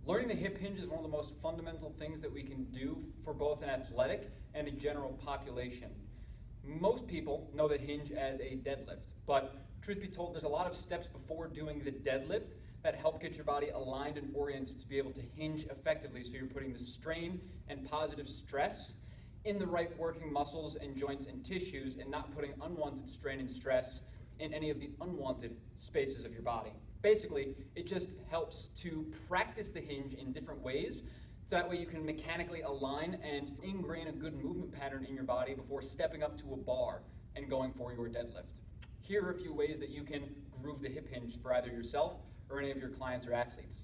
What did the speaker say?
Learning the hip hinge is one of the most fundamental things that we can do for both an athletic and a general population. Most people know the hinge as a deadlift, but truth be told, there's a lot of steps before doing the deadlift that help get your body aligned and oriented to be able to hinge effectively, so you're putting the strain and positive stress in the right working muscles and joints and tissues, and not putting unwanted strain and stress in any of the unwanted spaces of your body. Basically, it just helps to practice the hinge in different ways, so that way you can mechanically align and ingrain a good movement pattern in your body before stepping up to a bar and going for your deadlift. Here are a few ways that you can groove the hip hinge for either yourself or any of your clients or athletes.